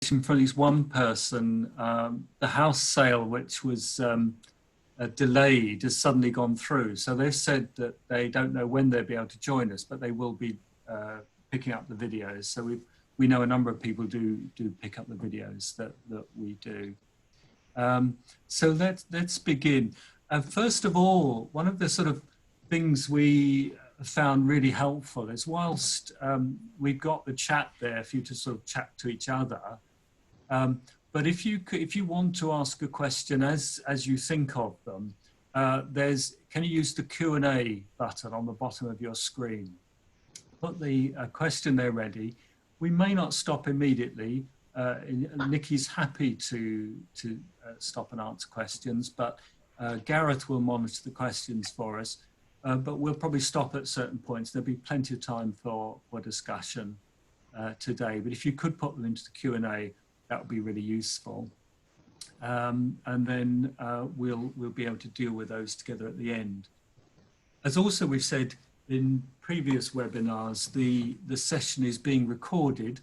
from at least one person. The house sale, which was delayed, has suddenly gone through. So they've said that they don't know when they'll be able to join us, but they will be picking up the videos. So we know a number of people do pick up the videos that we do. So let's begin. First of all, one of the sort of things we found really helpful is whilst we've got the chat there for you to sort of chat to each other, but if you want to ask a question as you think of them, can you use the Q&A button on the bottom of your screen? Put the question there ready. We may not stop immediately. Nikki's happy to stop and answer questions, but Gareth will monitor the questions for us. But we'll probably stop at certain points. There'll be plenty of time for discussion today. But if you could put them into the Q&A, that would be really useful. And then we'll be able to deal with those together at the end. As also we've said in previous webinars, the session is being recorded,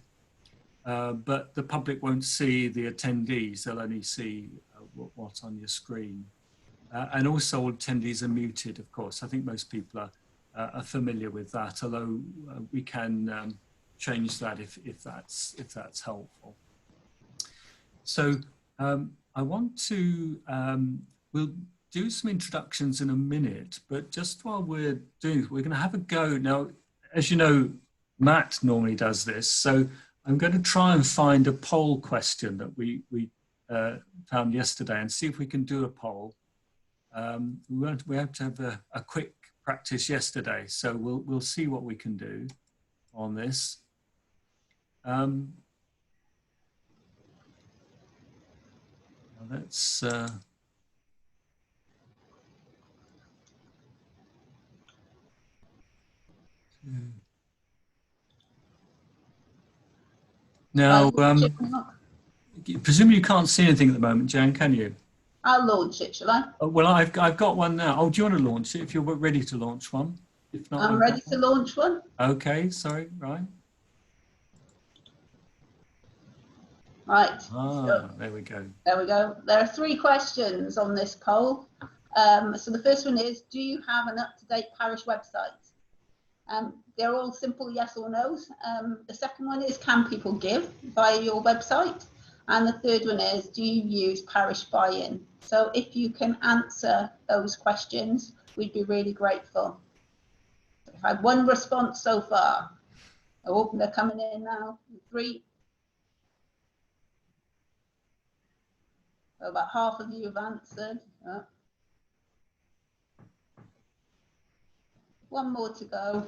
but the public won't see the attendees. They'll only see what's on your screen. And also all attendees are muted, of course. I think most people are familiar with that, although we can change that if that's helpful. So I want to, we'll do some introductions in a minute, but just while we're doing it, we're going to have a go. Now, as you know, Matt normally does this, so I'm going to try and find a poll question that we found yesterday and see if we can do a poll. We had to have a quick practice yesterday, so we'll see what we can do on this. Let's now. Presumably you can't see anything at the moment, Jan, can you? I'll launch it, shall I? Well, I've got one now. Oh, do you want to launch it if you're ready to launch one? If not, I'm ready to launch one. Okay, sorry, right. Right. Ah, there we go. There we go. There are 3 questions on this poll. So the first one is, do you have an up-to-date parish website? They're all simple yes or no's. The second one is, can people give via your website? And the third one is, do you use Parish Buying? So if you can answer those questions, we'd be really grateful. I've had 1 response so far. Oh, they're coming in now. 3. So about half of you have answered. 1 more to go.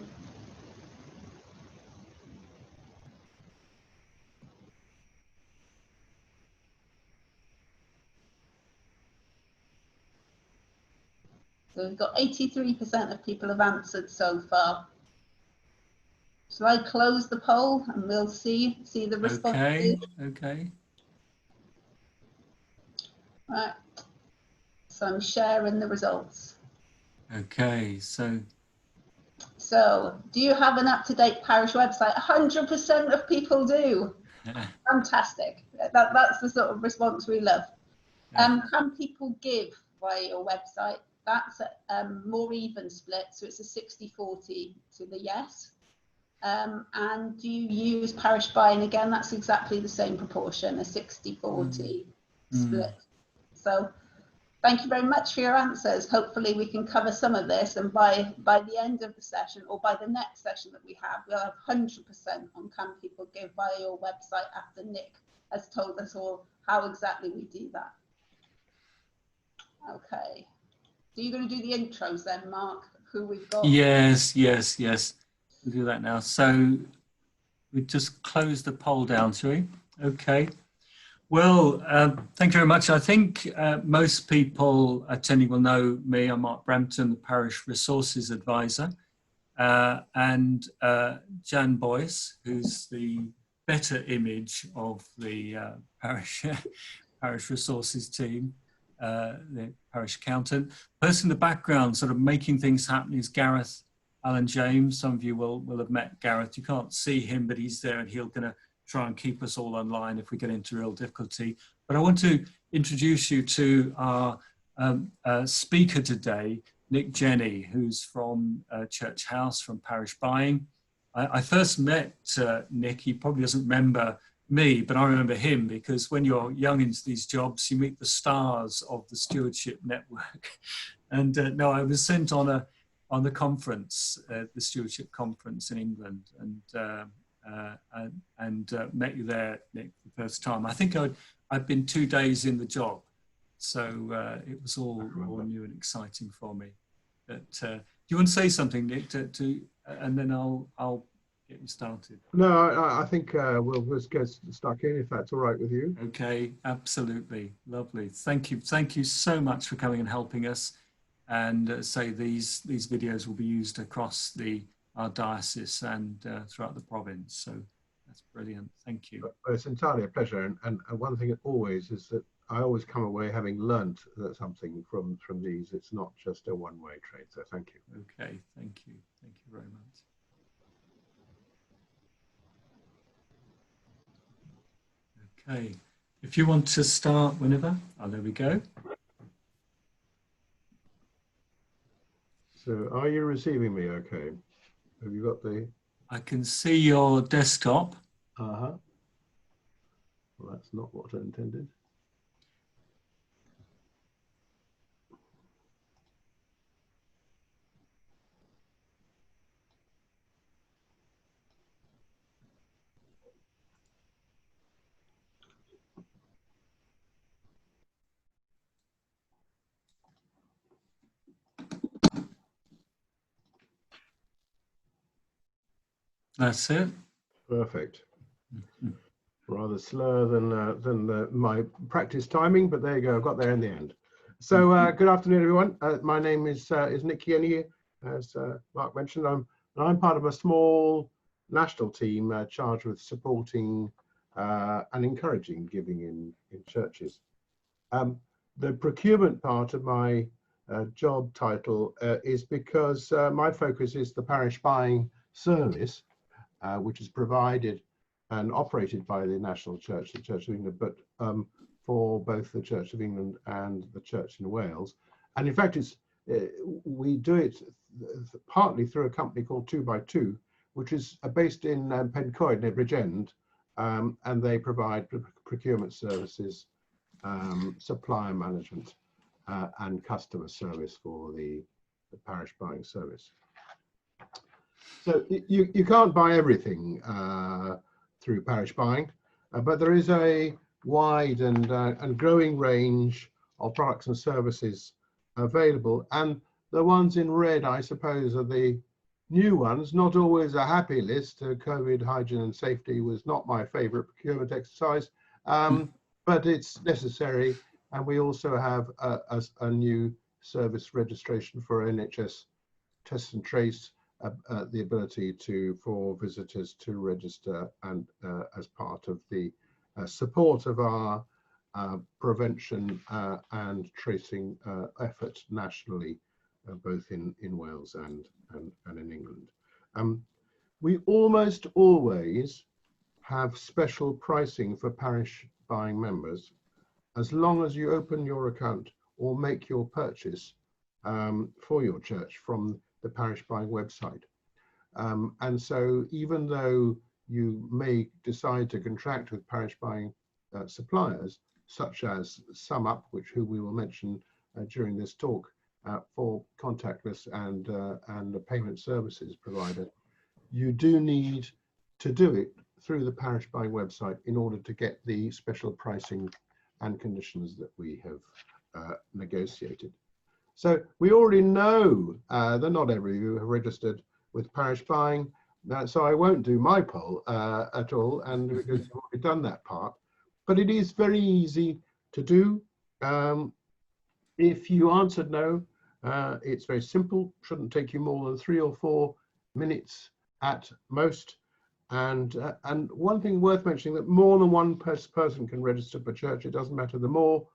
So we've got 83% of people have answered so far. Shall I close the poll and we'll see the responses? Okay. Right. So I'm sharing the results. Okay, so do you have an up-to-date parish website? 100% of people do. Fantastic. That's the sort of response we love. Can people give via your website? That's a more even split, so it's a 60-40 to the yes. And do you use Parish Buying? Again, that's exactly the same proportion, a 60-40 split. So thank you very much for your answers. Hopefully we can cover some of this, and by the end of the session, or by the next session that we have, we'll have 100% on can people give via your website after Nick has told us all how exactly we do that. Okay. So you're going to do the intros then, Mark, who we've got? Yes. We'll do that now. So we just close the poll down, shall we? Okay. Well, thank you very much. I think most people attending will know me. I'm Mark Brampton, the Parish Resources Advisor, and Jan Boyce, who's the better image of the Parish Resources team, the Parish Accountant. The person in the background sort of making things happen is Gareth Alan James. Some of you will have met Gareth. You can't see him, but he's there and he'll going to try and keep us all online if we get into real difficulty. But I want to introduce you to our speaker today, Nick Jenny, who's from Church House, from Parish Buying. I first met Nick. He probably doesn't remember me, but I remember him, because when you're young into these jobs, you meet the stars of the stewardship network. And no, I was sent on the conference, the stewardship conference in England, and met you there, Nick, the first time. I think I'd been 2 days in the job, so it was all new and exciting for me. But do you want to say something, Nick, and then I'll get you started? No, I think we'll just get stuck in, if that's all right with you. Okay, absolutely, lovely. Thank you so much for coming and helping us. And say these videos will be used across our diocese and throughout the province. So that's brilliant. Thank you. It's entirely a pleasure. And one thing always is that I always come away having learnt something from these. It's not just a one-way trade. So thank you. Okay, thank you. Thank you very much. Okay, if you want to start whenever. Oh, there we go. So are you receiving me okay? Have you got the... I can see your desktop. Uh-huh. Well, that's not what I intended. That's it. Perfect. Rather slower than my practice timing, but there you go. I got there in the end. So good afternoon, everyone. My name is Nick Jenny, as Mark mentioned. I'm part of a small national team charged with supporting and encouraging giving in churches. The procurement part of my job title is because my focus is the parish buying service, which is provided and operated by the National Church, the Church of England, but for both the Church of England and the Church in Wales. And in fact, we do it partly through a company called 2x2, which is based in Pencoed near Bridgend, and they provide procurement services, supplier management, and customer service for the parish buying service. So you can't buy everything through parish buying, but there is a wide and growing range of products and services available, and the ones in red, I suppose, are the new ones. Not always a happy list. COVID, hygiene and safety was not my favorite procurement exercise, but it's necessary. And we also have a new service registration for NHS test and trace, the ability for visitors to register, and as part of the support of our prevention and tracing effort nationally, both in Wales and in England. We almost always have special pricing for parish buying members, as long as you open your account or make your purchase for your church from the parish buying website. And so even though you may decide to contract with parish buying suppliers, such as SumUp, who we will mention during this talk, for contactless and a payment services provider, you do need to do it through the parish buying website in order to get the special pricing and conditions that we have negotiated. So we already know that not every of you have registered with parish buying, so I won't do my poll at all, and because you've already done that part. But it is very easy to do. If you answered no, it's very simple. Shouldn't take you more than 3 or 4 minutes at most. And one thing worth mentioning, that more than one person can register per church. It doesn't matter. The more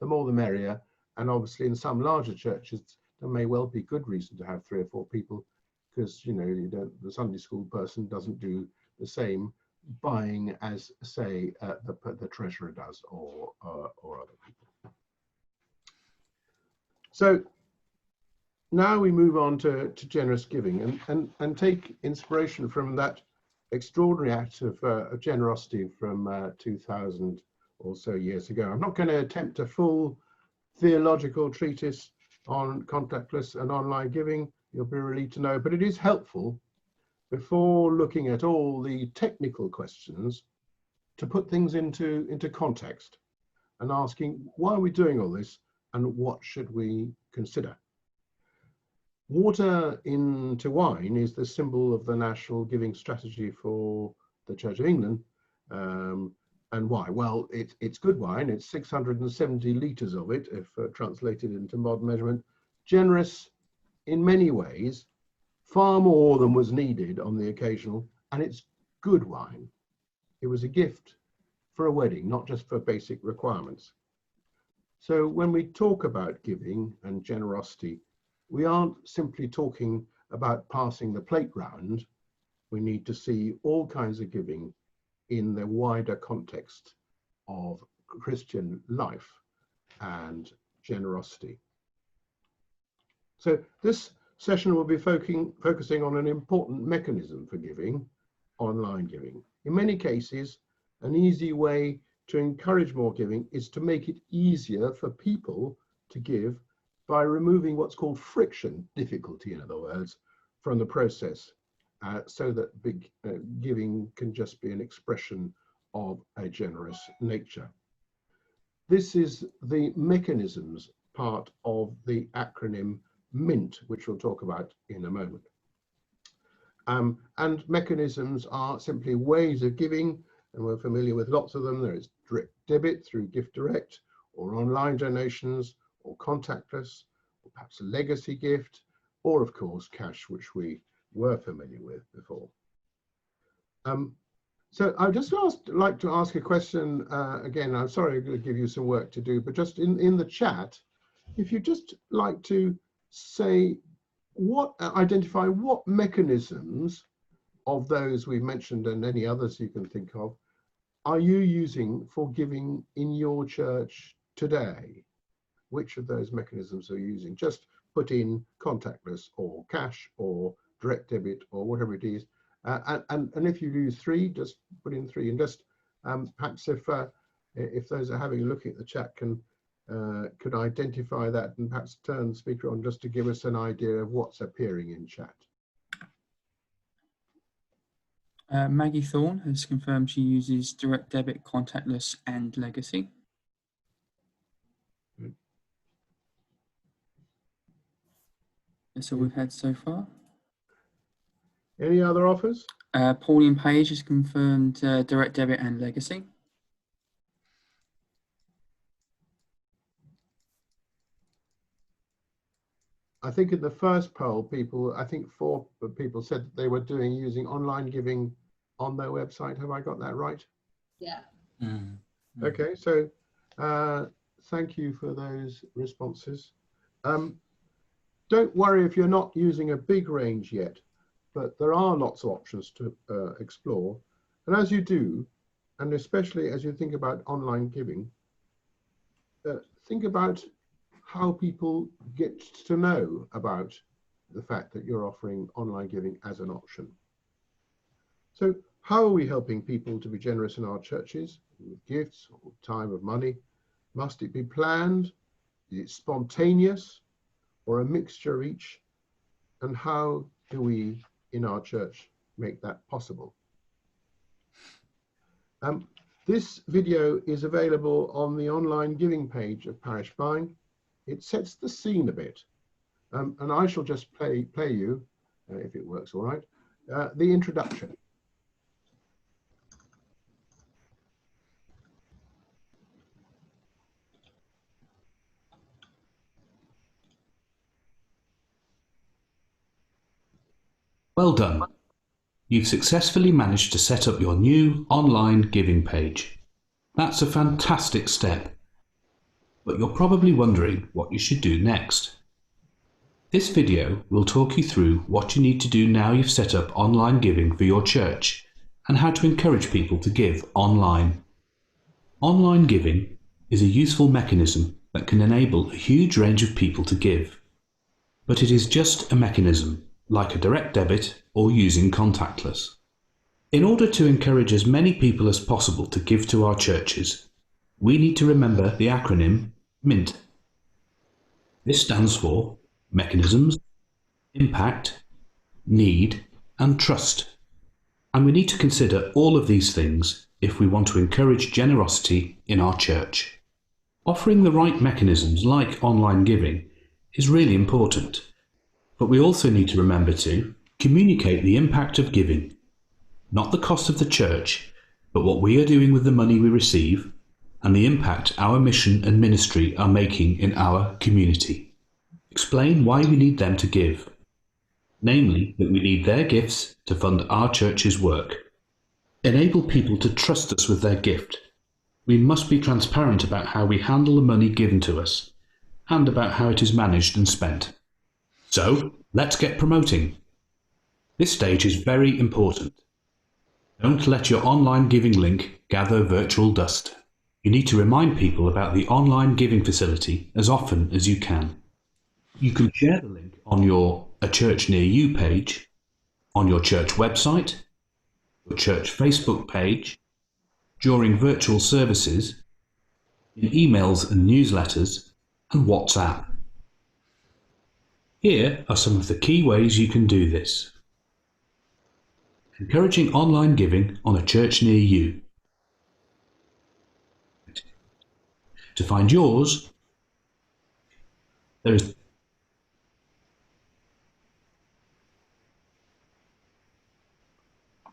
the merrier. And obviously, in some larger churches, there may well be good reason to have 3 or 4 people, because the Sunday school person doesn't do the same buying as, say, the treasurer does, or other people. So now we move on to generous giving and take inspiration from that extraordinary act of generosity from 2000 or so years ago. I'm not going to attempt a full theological treatise on contactless and online giving. You'll be relieved to know, but it is helpful before looking at all the technical questions to put things into context and asking, why are we doing all this and what should we consider? Water into wine is the symbol of the national giving strategy for the Church of England. And why? Well, it's good wine. It's 670 litres of it, if translated into modern measurement. Generous in many ways, far more than was needed on the occasional, and it's good wine. It was a gift for a wedding, not just for basic requirements. So when we talk about giving and generosity, we aren't simply talking about passing the plate round. We need to see all kinds of giving in the wider context of Christian life and generosity. So this session will be focusing on an important mechanism for giving, online giving. In many cases, an easy way to encourage more giving is to make it easier for people to give by removing what's called friction, difficulty in other words, from the process, so that big giving can just be an expression of a generous nature. This is the mechanisms part of the acronym MINT, which we'll talk about in a moment. And mechanisms are simply ways of giving, and we're familiar with lots of them. There is direct debit through Gift Direct, or online donations, or contactless, or perhaps a legacy gift, or of course cash, which we were familiar with before. So I'd just like to ask a question. Again, I'm sorry I'm going to give you some work to do, but just in the chat, if you'd just like to say identify what mechanisms of those we've mentioned and any others you can think of are you using for giving in your church today? Which of those mechanisms are you using? Just put in contactless or cash or direct debit or whatever it is. And if you use 3, just put in 3, and just perhaps if those are having a look at the chat could identify that and perhaps turn the speaker on just to give us an idea of what's appearing in chat. Maggie Thorne has confirmed she uses direct debit, contactless and legacy. That's all we've had so far. Any other offers? Pauline Page has confirmed direct debit and legacy. I think in the first poll, I think 4 people said that they were using online giving on their website. Have I got that right? Yeah. Mm-hmm. Okay, so thank you for those responses. Don't worry if you're not using a big range yet, but there are lots of options to explore. And as you do, and especially as you think about online giving, think about how people get to know about the fact that you're offering online giving as an option. So how are we helping people to be generous in our churches with gifts or time of money? Must it be planned? Is it spontaneous or a mixture of each? And how do we in our church make that possible? This video is available on the online giving page of Parish Buying. It sets the scene a bit, and I shall just play you, if it works all right, the introduction. Well done. You've successfully managed to set up your new online giving page. That's a fantastic step. But you're probably wondering what you should do next. This video will talk you through what you need to do now you've set up online giving for your church and how to encourage people to give online. Online giving is a useful mechanism that can enable a huge range of people to give. But it is just a mechanism, like a direct debit or using contactless. In order to encourage as many people as possible to give to our churches, we need to remember the acronym MINT. This stands for Mechanisms, Impact, Need and Trust. And we need to consider all of these things if we want to encourage generosity in our church. Offering the right mechanisms like online giving is really important, but we also need to remember to communicate the impact of giving, not the cost of the church, but what we are doing with the money we receive and the impact our mission and ministry are making in our community. Explain why we need them to give, namely that we need their gifts to fund our church's work. Enable people to trust us with their gift. We must be transparent about how we handle the money given to us and about how it is managed and spent. So, let's get promoting. This stage is very important. Don't let your online giving link gather virtual dust. You need to remind people about the online giving facility as often as you can. You can share the link on your A Church Near You page, on your church website, your church Facebook page, during virtual services, in emails and newsletters, and WhatsApp. Here are some of the key ways you can do this. Encouraging online giving on A Church Near You. To find yours, there is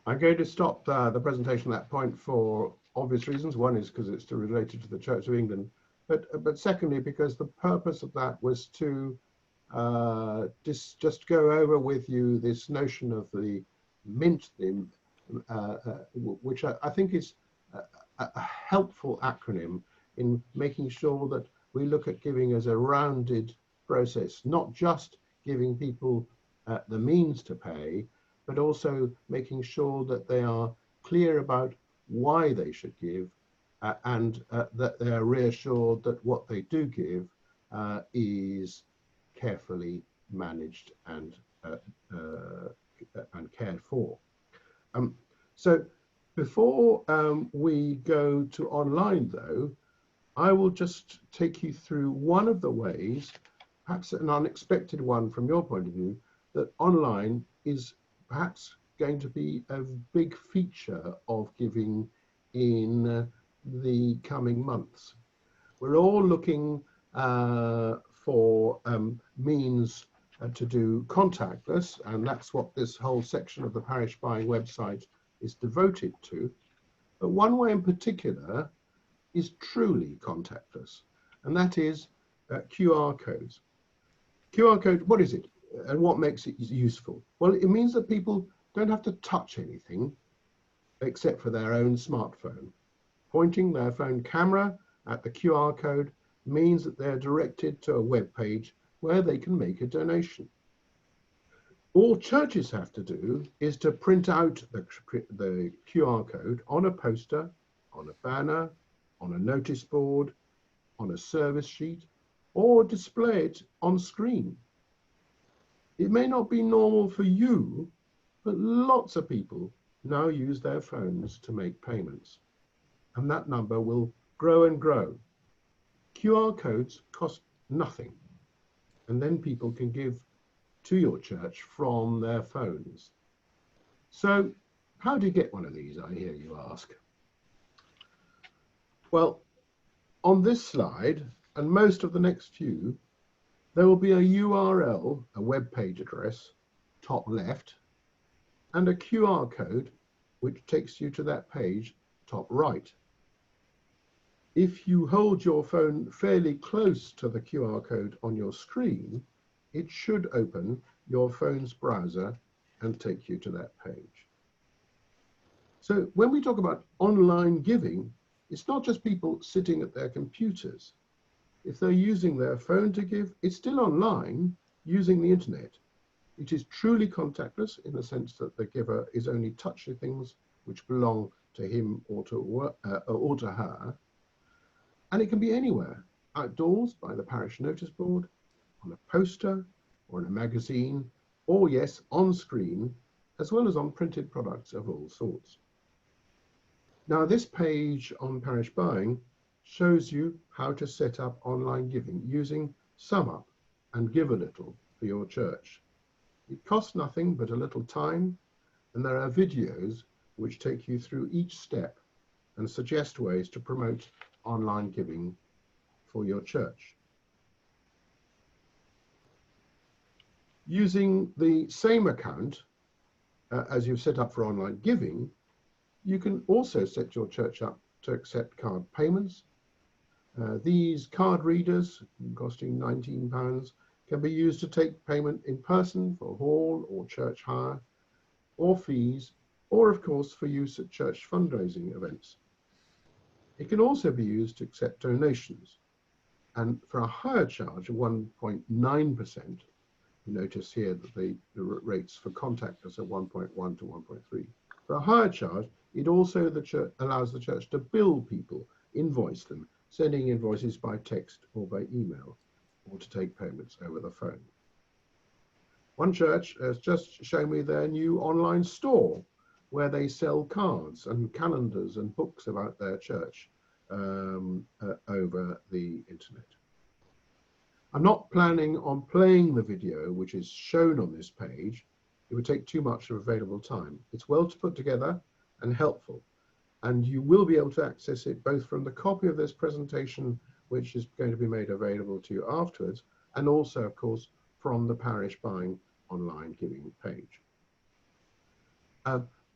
I'm going to stop the presentation at that point for obvious reasons. One is because it's related to the Church of England, but secondly because the purpose of that was to just go over with you this notion of the MINT, which I think is a helpful acronym in making sure that we look at giving as a rounded process, not just giving people the means to pay, but also making sure that they are clear about why they should give and that they are reassured that what they do give is carefully managed and cared for. So before we go to online though, I will just take you through one of the ways, perhaps an unexpected one from your point of view, that online is perhaps going to be a big feature of giving in the coming months. We're all looking for means to do contactless, and that's what this whole section of the Parish Buying website is devoted to. But one way in particular is truly contactless, and that is QR codes. QR code, what is it? And what makes it useful? Well, it means that people don't have to touch anything except for their own smartphone. Pointing their phone camera at the QR code means that they're directed to a web page where they can make a donation. All churches have to do is to print out the QR code on a poster, on a banner, on a notice board, on a service sheet, or display it on screen. It may not be normal for you, but lots of people now use their phones to make payments, and that number will grow and grow. QR codes cost nothing, and then people can give to your church from their phones. So how do you get one of these, I hear you ask? Well, on this slide, and most of the next few, there will be a URL, a web page address, top left, and a QR code, which takes you to that page, top right. If you hold your phone fairly close to the QR code on your screen, it should open your phone's browser and take you to that page. So when we talk about online giving, it's not just people sitting at their computers. If they're using their phone to give, it's still online using the internet. It is truly contactless in the sense that the giver is only touching things which belong to him or to her. And it can be anywhere, outdoors by the parish notice board, on a poster or in a magazine, or yes, on screen, as well as on printed products of all sorts. Now, this page on Parish Buying shows you how to set up online giving using SumUp and Give a Little for your church. It costs nothing but a little time, and there are videos which take you through each step and suggest ways to promote online giving for your church. Using the same account as you've set up for online giving, you can also set your church up to accept card payments. These card readers, costing £19, can be used to take payment in person for hall or church hire, or fees, or of course for use at church fundraising events. It can also be used to accept donations, and for a higher charge of 1.9%, you notice here that the rates for contactless are 1.1 to 1.3. For a higher charge, it also allows the church to bill people, invoice them, sending invoices by text or by email, or to take payments over the phone. One church has just shown me their new online store where they sell cards and calendars and books about their church over the internet. I'm not planning on playing the video which is shown on this page. It would take too much of available time. It's well put together and helpful, and you will be able to access it both from the copy of this presentation, which is going to be made available to you afterwards, and also, of course, from the Parish Buying online giving page.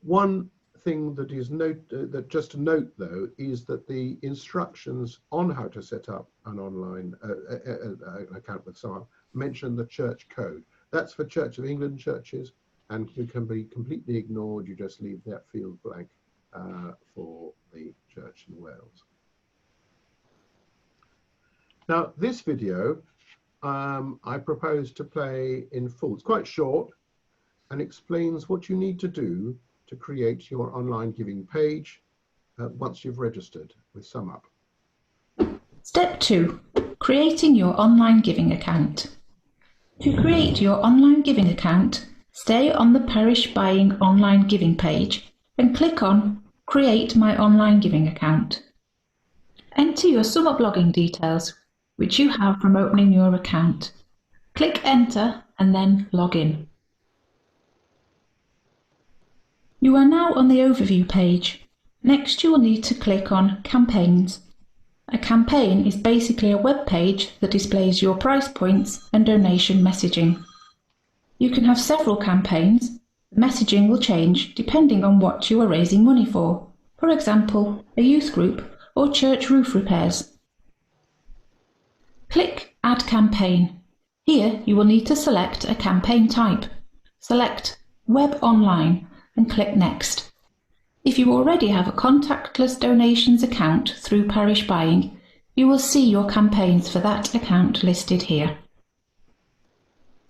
One thing that is just to note though is that the instructions on how to set up an online account with SumUp mention the church code. That's for Church of England churches, and it can be completely ignored. You just leave that field blank for the church in Wales. Now, this video I propose to play in full. It's quite short and explains what you need to do to create your online giving page once you've registered with SumUp. Step 2. Creating your online giving account. To create your online giving account, stay on the Parish Buying online giving page and click on Create my online giving account. Enter your SumUp login details, which you have from opening your account. Click Enter and then log in. You are now on the overview page. Next, you will need to click on Campaigns. A campaign is basically a web page that displays your price points and donation messaging. You can have several campaigns. The messaging will change depending on what you are raising money for. For example, a youth group or church roof repairs. Click Add Campaign. Here you will need to select a campaign type. Select Web Online and click Next. If you already have a contactless donations account through Parish Buying, you will see your campaigns for that account listed here.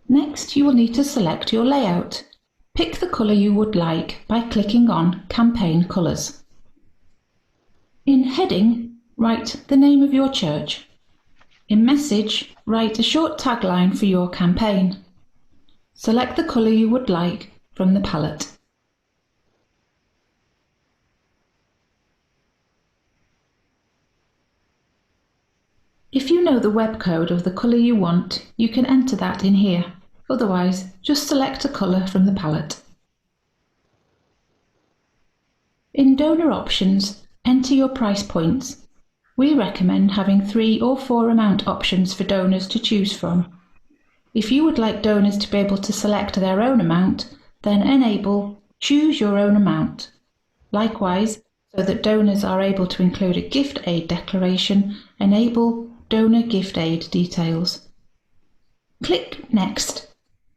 Next, you will need to select your layout. Pick the colour you would like by clicking on Campaign Colours. In Heading, write the name of your church. In Message, write a short tagline for your campaign. Select the colour you would like from the palette. If you know the web code of the colour you want, you can enter that in here. Otherwise, just select a colour from the palette. In Donor Options, enter your price points. We recommend having 3 or 4 amount options for donors to choose from. If you would like donors to be able to select their own amount, then enable Choose Your Own Amount. Likewise, so that donors are able to include a gift aid declaration, enable Donor Gift Aid details. Click Next.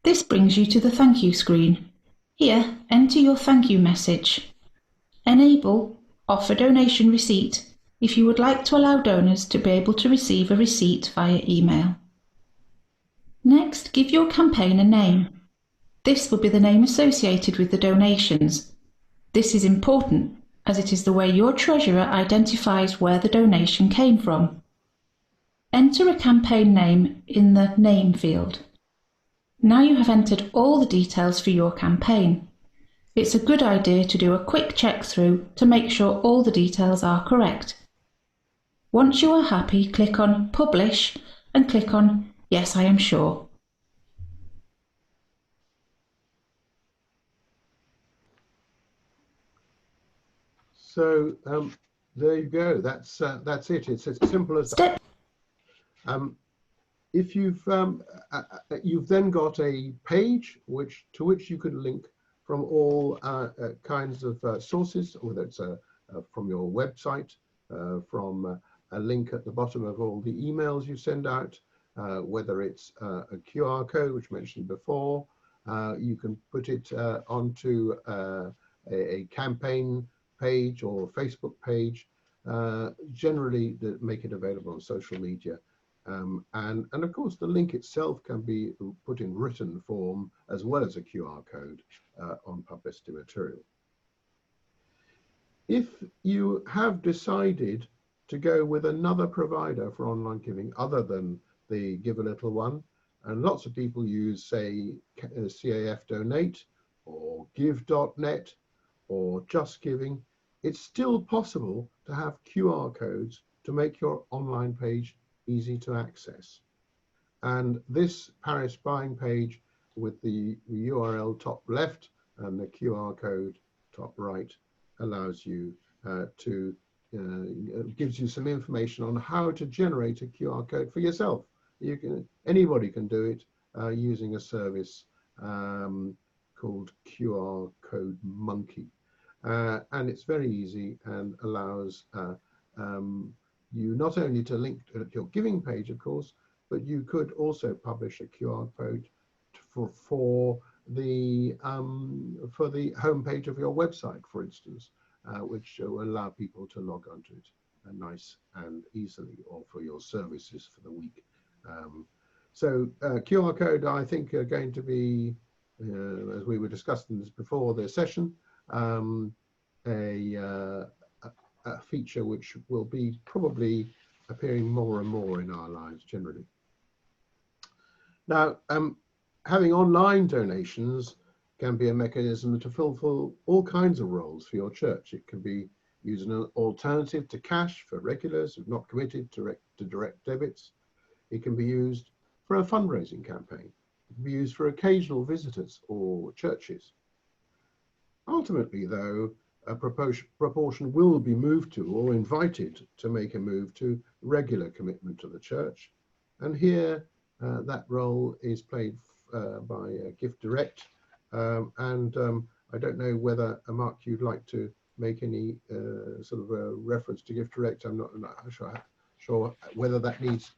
This brings you to the thank you screen. Here, enter your thank you message. Enable Offer Donation Receipt if you would like to allow donors to be able to receive a receipt via email. Next, give your campaign a name. This will be the name associated with the donations. This is important as it is the way your treasurer identifies where the donation came from. Enter a campaign name in the Name field. Now you have entered all the details for your campaign. It's a good idea to do a quick check through to make sure all the details are correct. Once you are happy, click on Publish and click on Yes, I am sure. So there you go. That's it. It's as simple as that. If you've then got a page to which you can link from all kinds of sources, whether it's from your website, from a link at the bottom of all the emails you send out, whether it's a QR code, which I mentioned before. You can put it onto a campaign page or Facebook page, generally make it available on social media. And of course, the link itself can be put in written form as well as a QR code on publicity material. If you have decided to go with another provider for online giving other than the Give a Little one, and lots of people use, say, CAF Donate or Give.net or Just Giving, it's still possible to have QR codes to make your online page easy to access. And this Parish Buying page with the URL top left and the QR code top right allows you gives you some information on how to generate a QR code for yourself. Anybody can do it using a service called QR Code Monkey. And it's very easy and allows you not only to link to your giving page, of course, but you could also publish a QR code for the homepage of your website, for instance, which will allow people to log onto it nice and easily, or for your services for the week. So QR code, I think, are going to be, as we were discussing this before the session, a feature which will be probably appearing more and more in our lives generally. Now, having online donations can be a mechanism to fulfill all kinds of roles for your church. It can be using an alternative to cash for regulars who've not committed to direct debits. It can be used for a fundraising campaign. It can be used for occasional visitors or churches. Ultimately, though, a proportion will be moved to or invited to make a move to regular commitment to the church. And here, that role is played by Gift Direct. And I don't know whether, Mark, you'd like to make any sort of a reference to Gift Direct. I'm not sure whether that needs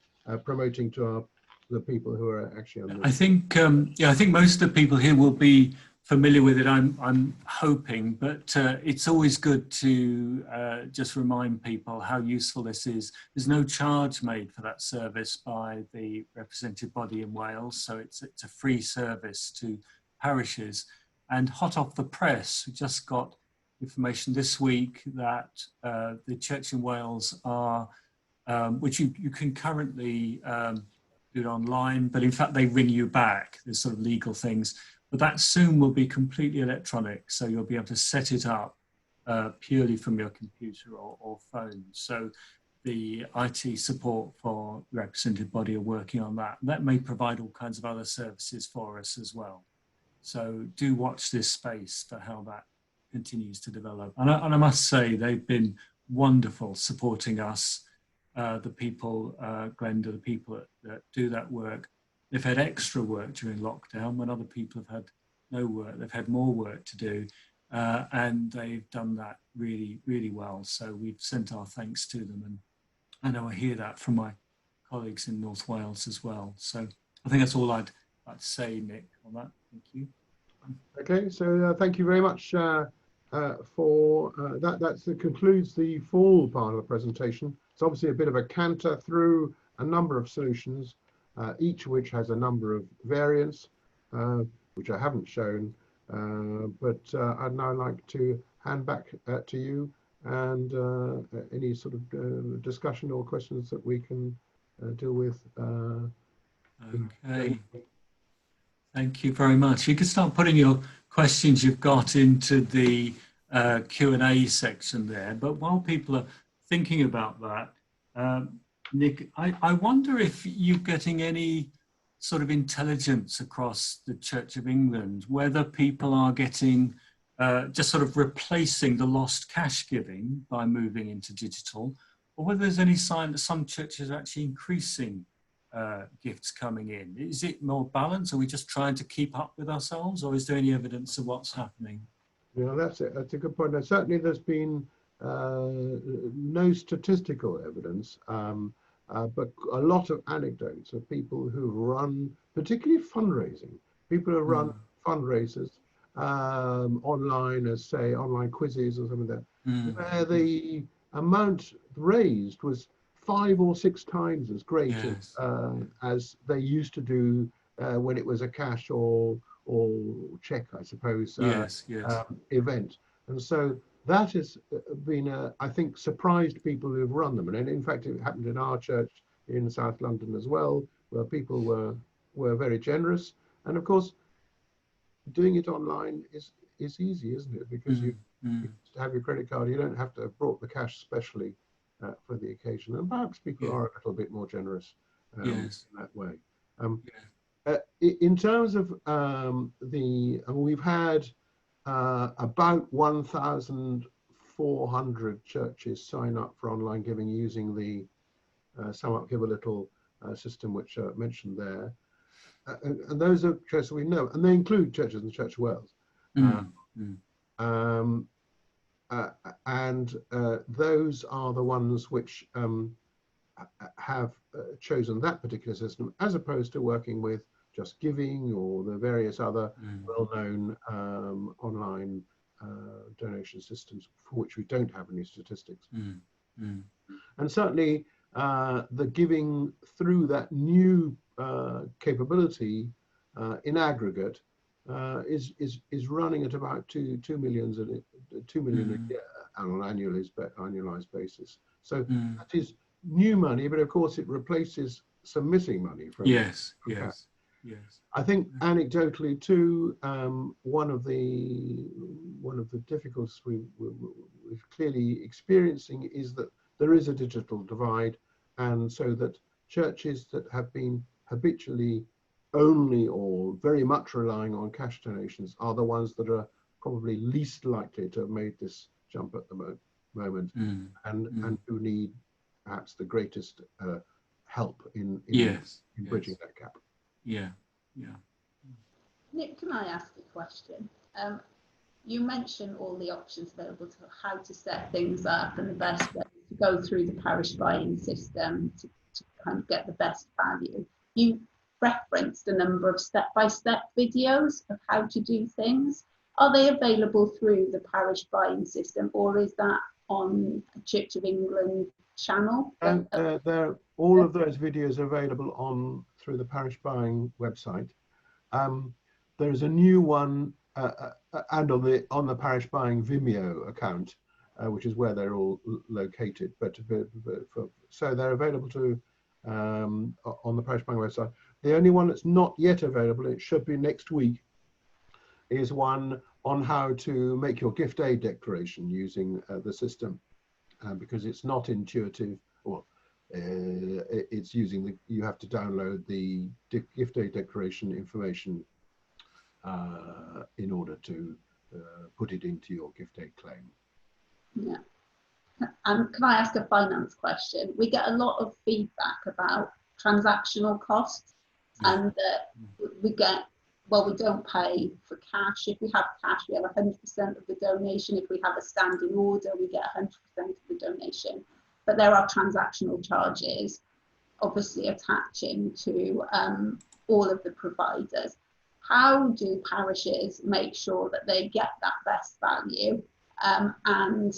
promoting to the people who are actually on the... I think, I think most of the people here will be familiar with it, I'm hoping, but it's always good to just remind people how useful this is. There's no charge made for that service by the representative body in Wales, so it's a free service to parishes. And hot off the press, we just got information this week that the Church in Wales are, which you can currently do it online, but in fact they ring you back. There's sort of legal things. But that soon will be completely electronic, so you'll be able to set it up purely from your computer or phone. So the IT support for the representative body are working on that. That may provide all kinds of other services for us as well. So do watch this space for how that continues to develop. And I must say, they've been wonderful supporting us, the people, Glenda, the people that do that work. They've had extra work during lockdown when other people have had no work. They've had more work to do, and they've done that really, really well. So we've sent our thanks to them, and I know I hear that from my colleagues in North Wales as well. So I think that's all I'd like to say, Nick, on that. Thank you. Okay, so thank you very much for that. That concludes the full part of the presentation. It's obviously a bit of a canter through a number of solutions, each of which has a number of variants, which I haven't shown, but I'd now like to hand back to you and any sort of discussion or questions that we can deal with. Okay. Thank you very much. You can start putting your questions you've got into the Q&A section there. But while people are thinking about that, Nick, I wonder if you're getting any sort of intelligence across the Church of England, whether people are getting just sort of replacing the lost cash giving by moving into digital, or whether there's any sign that some churches are actually increasing gifts coming in. Is it more balanced? Are we just trying to keep up with ourselves, or is there any evidence of what's happening? Yeah, that's it. That's a good point. Now, certainly there's been no statistical evidence, but a lot of anecdotes of people who run, particularly fundraising, people who run fundraisers online, as say online quizzes or something like that, where the amount raised was 5 or 6 times as great as they used to do when it was a cash or check, I suppose, event. And so that has been, I think, surprised people who've run them. And in fact, it happened in our church in South London as well, where people were very generous. And of course, doing it online is easy, isn't it? Because you have your credit card, you don't have to have brought the cash specially for the occasion. And perhaps people are a little bit more generous in that way. In terms of we've had about 1,400 churches sign up for online giving using the Sum Up Give a Little system, which I mentioned there. And those are churches we know, and they include churches in the Church of Wales. And those are the ones which have chosen that particular system, as opposed to working with Just Giving or the various other well-known online donation systems for which we don't have any statistics. And certainly the giving through that new capability in aggregate is running at about 2 million a year on an annualized basis. So that is new money, but of course it replaces some missing money from Yes. I think anecdotally too, one of the difficulties we're clearly experiencing is that there is a digital divide, and so that churches that have been habitually only or very much relying on cash donations are the ones that are probably least likely to have made this jump at the moment, and who need perhaps the greatest help in bridging that gap. Nick, can I ask a question? You mentioned all the options available to how to set things up and the best way to go through the parish buying system to kind of get the best value. You referenced a number of step-by-step videos of how to do things. Are they available through the parish buying system, or is that on a Church of England channel? And all of those videos are available through the parish buying website. There is a new one and on the parish buying Vimeo account, which is where they're all located. So they're available on the parish buying website. The only one that's not yet available, it should be next week, is one on how to make your gift aid declaration using the system, because it's not intuitive. Or it's using you have to download the gift aid declaration information in order to put it into your gift aid claim. Yeah. Can I ask a finance question? We get a lot of feedback about transactional costs, and we don't pay for cash. If we have cash, we have 100% of the donation. If we have a standing order, we get 100% of the donation. But there are transactional charges, obviously attaching to all of the providers. How do parishes make sure that they get that best value? And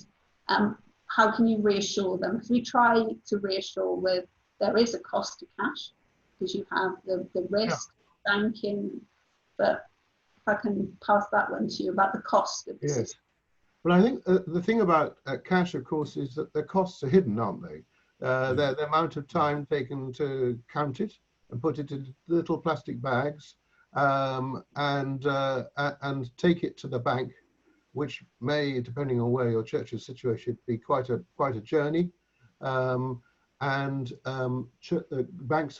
how can you reassure them? Because we try to reassure with there is a cost to cash, because you have the risk, banking. But if I can pass that one to you about the cost of this. Yes. But I think the thing about cash, of course, is that the costs are hidden, aren't they? The amount of time taken to count it and put it in little plastic bags and take it to the bank, which may, depending on where your church is situated, be quite a journey. Banks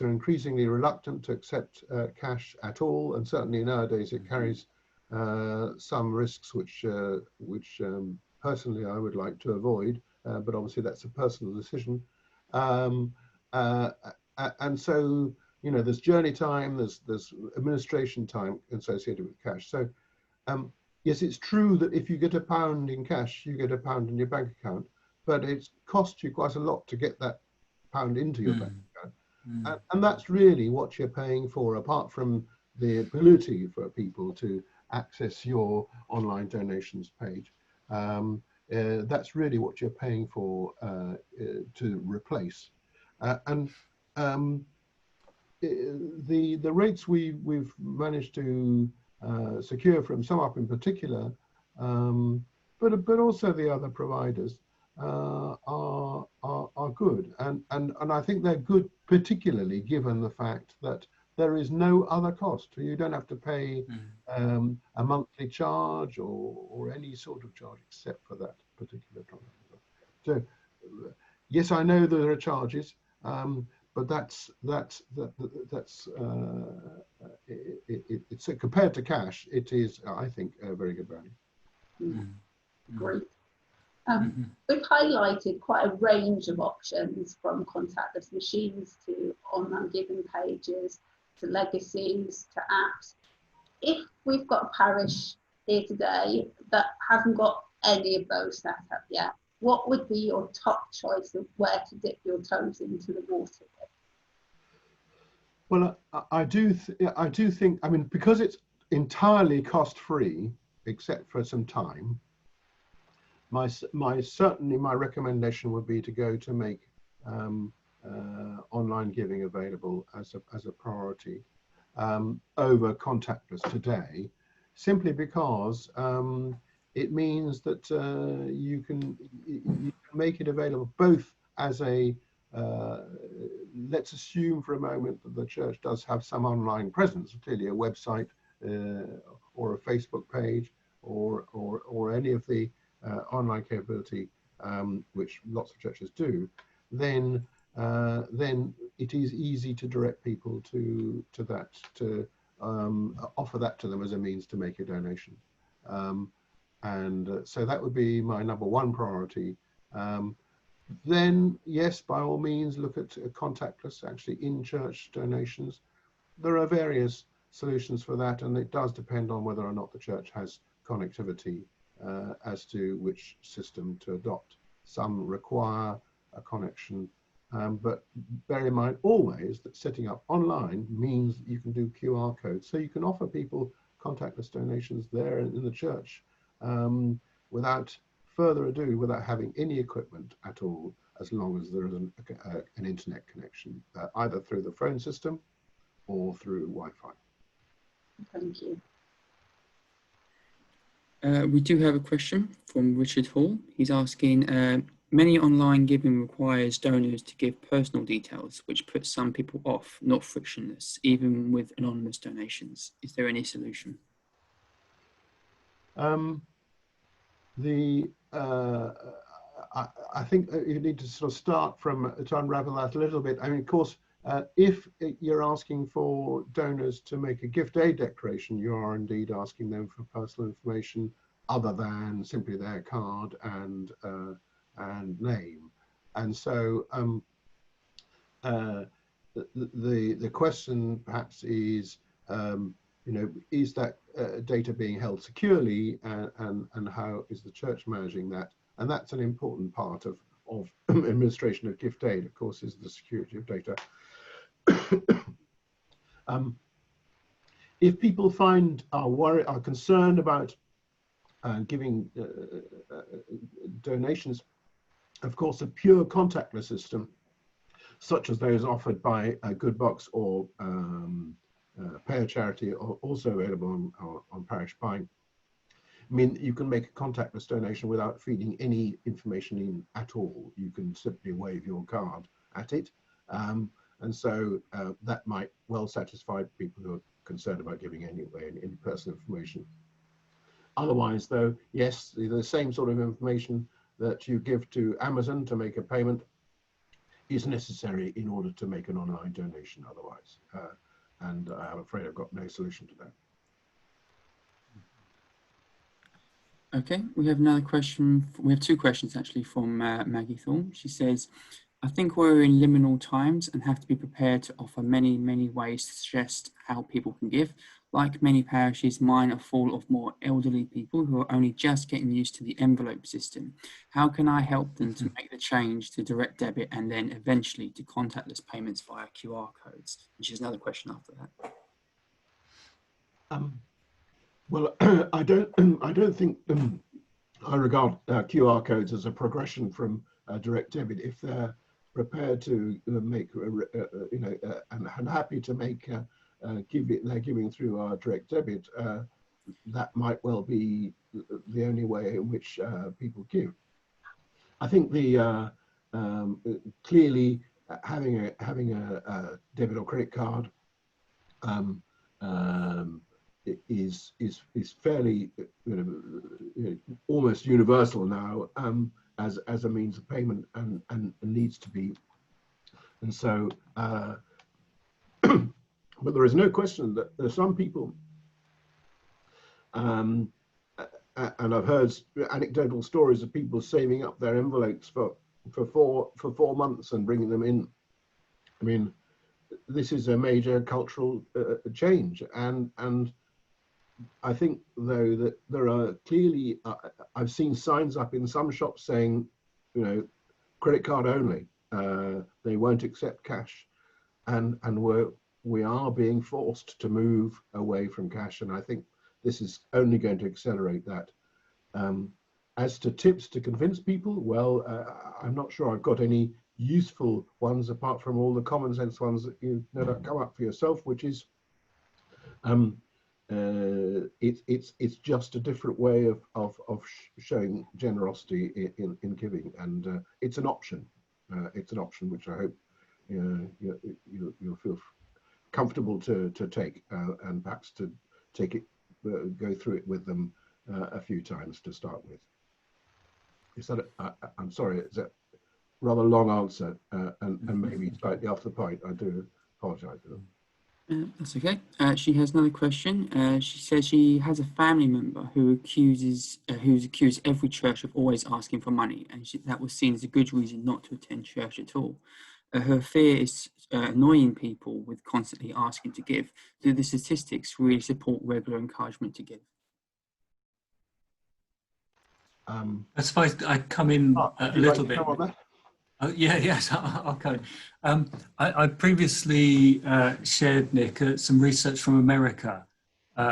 are increasingly reluctant to accept cash at all, and certainly nowadays it carries some risks which personally I would like to avoid, but obviously that's a personal decision. And so, you know, there's journey time, there's administration time associated with cash. So yes, it's true that if you get £1 in cash, you get £1 in your bank account, but it costs you quite a lot to get that £1 into your bank account. And that's really what you're paying for, apart from the ability for people to access your online donations page. That's really what you're paying for to replace. The rates we've managed to secure from SumUp in particular, but also the other providers are good, and I think they're good, particularly given the fact that there is no other cost. You don't have to pay a monthly charge or any sort of charge except for that particular transaction. So yes, I know there are charges, but it's compared to cash, it is, I think, a very good value. Great. We've highlighted quite a range of options, from contactless machines to online giving pages to legacies to apps. If we've got a parish here today that hasn't got any of those set up yet, what would be your top choice of where to dip your toes into the water with? Well, I do think, I mean, because it's entirely cost-free, except for some time, certainly my recommendation would be to go to make online giving available as a priority over contactless today, simply because it means that you can make it available both as a let's assume for a moment that the church does have some online presence, clearly a website or a Facebook page or any of the online capability which lots of churches do, then it is easy to direct people to that, to offer that to them as a means to make a donation. So that would be my #1 priority. Then, yes, by all means, look at contactless, actually in-church donations. There are various solutions for that, and it does depend on whether or not the church has connectivity as to which system to adopt. Some require a connection, but bear in mind always that setting up online means that you can do QR codes, so you can offer people contactless donations there in the church without further ado, without having any equipment at all, as long as there is an internet connection, either through the phone system or through Wi-Fi. Thank you. We do have a question from Richard Hall. He's asking, many online giving requires donors to give personal details, which puts some people off, not frictionless, even with anonymous donations. Is there any solution? I think you need to sort of start from to unravel that a little bit. I mean, of course, if you're asking for donors to make a gift aid declaration, you are indeed asking them for personal information other than simply their card and name. And so the question perhaps is, you know, is that data being held securely, and how is the church managing that? And that's an important part of administration of gift aid, of course, is the security of data. If people are concerned about giving donations, of course, a pure contactless system, such as those offered by Good Box or Pay a Charity, are also available on Parish Buying, I mean, you can make a contactless donation without feeding any information in at all. You can simply wave your card at it. And so that might well satisfy people who are concerned about giving anyway any personal information. Otherwise, though, yes, the same sort of information that you give to Amazon to make a payment is necessary in order to make an online donation otherwise. And I'm afraid I've got no solution to that. Okay, we have another question. We have two questions actually from Maggie Thorne. She says, I think we're in liminal times and have to be prepared to offer many, many ways to suggest how people can give. Like many parishes, mine are full of more elderly people who are only just getting used to the envelope system. How can I help them to make the change to direct debit and then eventually to contactless payments via QR codes? Which is another question after that. Well, I don't think I regard QR codes as a progression from direct debit. If they're prepared to make, and happy to make they're giving through our direct debit, that might well be the only way in which people give. I think the clearly having a debit or credit card is fairly almost universal now as a means of payment and needs to be. And so but there is no question that there are some people and I've heard anecdotal stories of people saving up their envelopes for 4 months and bringing them in. I mean, this is a major cultural change, and I think though that there are clearly I've seen signs up in some shops saying, credit card only. They won't accept cash, and we are being forced to move away from cash, and I think this is only going to accelerate that. As to tips to convince people, well, I'm not sure I've got any useful ones apart from all the common sense ones that you no doubt come up for yourself, which is it's just a different way of showing generosity in giving, and it's an option. It's an option which I hope you'll feel comfortable to take, and perhaps to take it, go through it with them a few times to start with. Is that I'm sorry, is that rather long answer and maybe slightly off the point? I do apologise for them. That's okay. She has another question. She says she has a family member who's accused every church of always asking for money, and that was seen as a good reason not to attend church at all. Her fear is annoying people with constantly asking to give. Do the statistics really support regular encouragement to give? I suppose I come in a little bit. Oh, yeah, yes, I'll go. I previously shared, Nick, some research from America,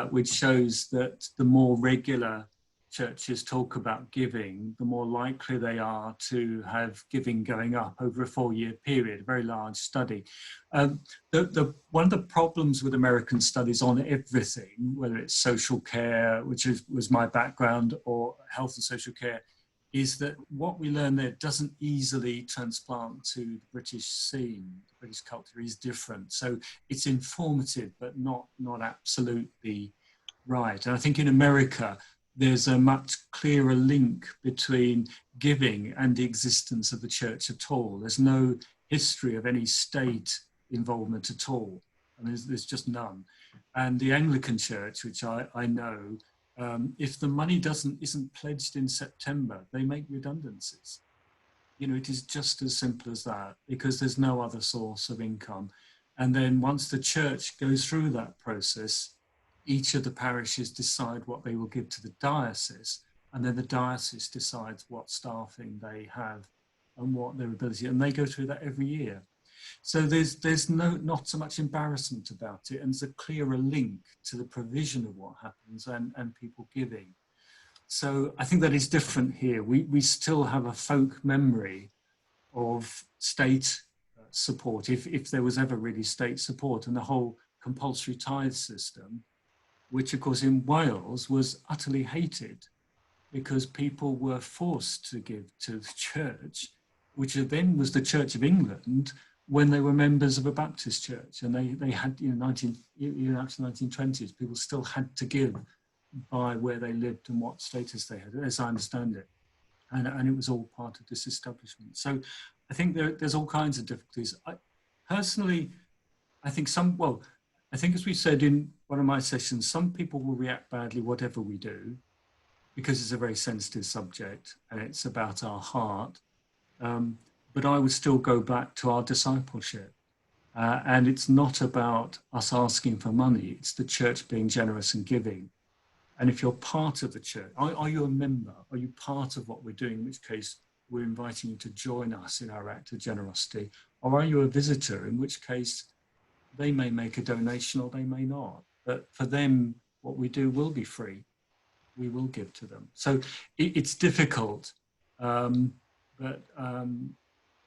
which shows that the more regular churches talk about giving, the more likely they are to have giving going up over a 4-year period, a very large study. One of the problems with American studies on everything, whether it's social care, which was my background, or health and social care, is that what we learn there doesn't easily transplant to the British scene. The British culture is different. So it's informative, but not absolutely right. And I think in America, there's a much clearer link between giving and the existence of the church at all. There's no history of any state involvement at all. I mean, there's just none. And the Anglican Church, which I know, if the money isn't pledged in September, they make redundancies. It is just as simple as that, because there's no other source of income. And then once the church goes through that process, each of the parishes decide what they will give to the diocese, and then the diocese decides what staffing they have and what their ability, and they go through that every year. So there's not so much embarrassment about it, and there's a clearer link to the provision of what happens and people giving. So I think that is different here. We still have a folk memory of state support, if there was ever really state support, and the whole compulsory tithe system which of course in Wales was utterly hated because people were forced to give to the church, which then was the Church of England when they were members of a Baptist church. And they had, even after the 1920s, people still had to give by where they lived and what status they had, as I understand it. And it was all part of this establishment. So I think there's all kinds of difficulties. Personally, I think as we said in one of my sessions, some people will react badly whatever we do, because it's a very sensitive subject and it's about our heart. But I would still go back to our discipleship. And it's not about us asking for money, it's the church being generous and giving. And if you're part of the church, are you a member? Are you part of what we're doing? In which case, we're inviting you to join us in our act of generosity. Or are you a visitor? In which case, they may make a donation or they may not. But for them, what we do will be free. We will give to them. So it's difficult.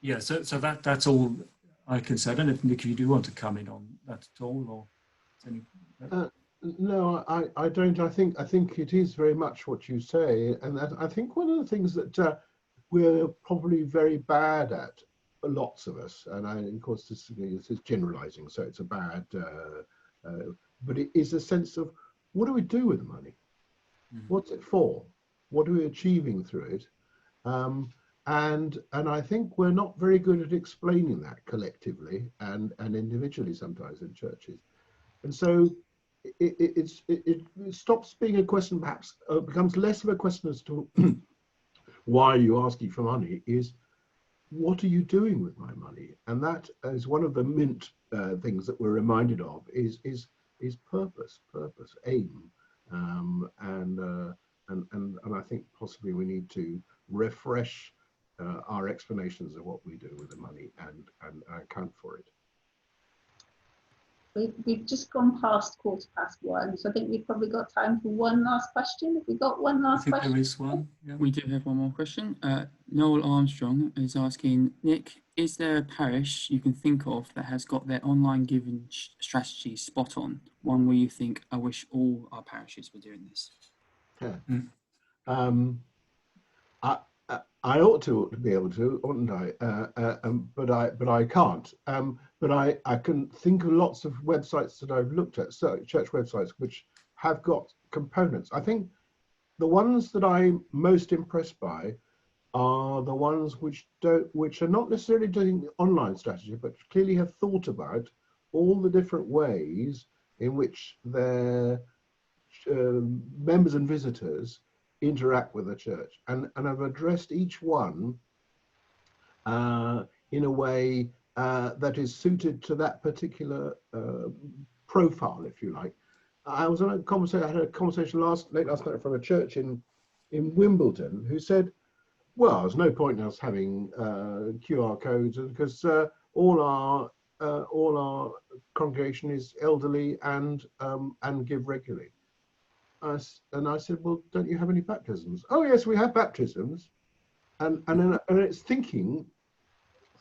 Yeah, so that's all I can say. I don't know if, Nick, you do want to come in on that at all, or any... No, I don't. I think it is very much what you say, and I think one of the things that we're probably very bad at, lots of us, and of course this is generalising, so it's a bad, but it is a sense of, what do we do with the money? What's it for? What are we achieving through it? And I think we're not very good at explaining that collectively and individually sometimes in churches, and so it stops being a question, perhaps becomes less of a question as to why are you asking for money, is what are you doing with my money? And that is one of the mint things that we're reminded of is purpose, aim, and I think possibly we need to refresh our explanations of what we do with the money and account for it. We've just gone past 1:15, so I think we've probably got time for one last question. Have we got one last question? I think there is one. Yeah. We do have one more question. Noel Armstrong is asking, Nick, is there a parish you can think of that has got their online giving strategy spot on? One where you think, I wish all our parishes were doing this? Yeah. I ought to be able to, oughtn't I? But I can't. But I can think of lots of websites that I've looked at, so church websites, which have got components. I think the ones that I'm most impressed by are the ones which are not necessarily doing the online strategy, but clearly have thought about all the different ways in which their members and visitors interact with the church, and I've addressed each one in a way that is suited to that particular profile, if you like. I was on a conversation. I had a conversation late last night from a church in Wimbledon who said, "Well, there's no point in us having QR codes because all our congregation is elderly and give regularly." And I said, "Well, don't you have any baptisms?" "Oh yes, we have baptisms," and it's thinking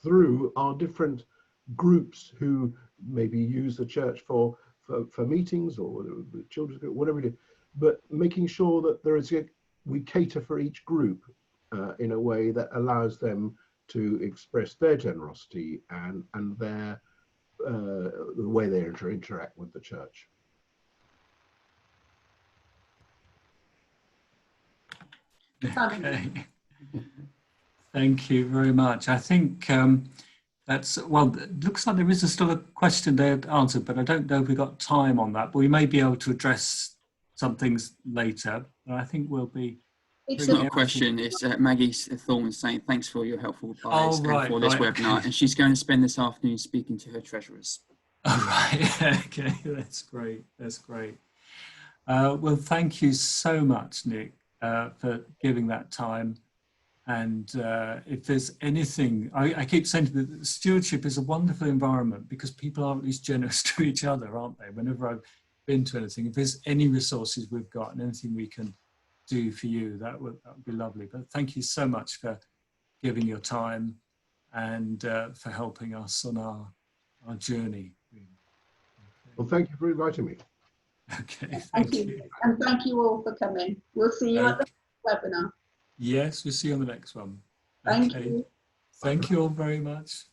through our different groups who maybe use the church for meetings or children's group, whatever it is, but making sure that we cater for each group in a way that allows them to express their generosity and their the way they interact with the church. Okay. Thank you very much. I think that's, well, it looks like there is still a question there answered, but I don't know if we've got time on that, but we may be able to address some things later. And I think we'll be... It's not a question, it's Maggie Thorne saying thanks for your helpful replies and for this webinar. And she's going to spend this afternoon speaking to her treasurers. Oh, right. Okay, that's great. That's great. Well, thank you so much, Nick, for giving that time. And if there's anything, I keep saying that stewardship is a wonderful environment because people are at least generous to each other, aren't they? Whenever I've been to anything, if there's any resources we've got and anything we can do for you, that would be lovely. But thank you so much for giving your time and for helping us on our journey. Well, thank you for inviting me. Okay, Thank you. And thank you all for coming. We'll see you at the webinar. Yes, we'll see you on the next one. Thank Okay. you. Thank you all very much.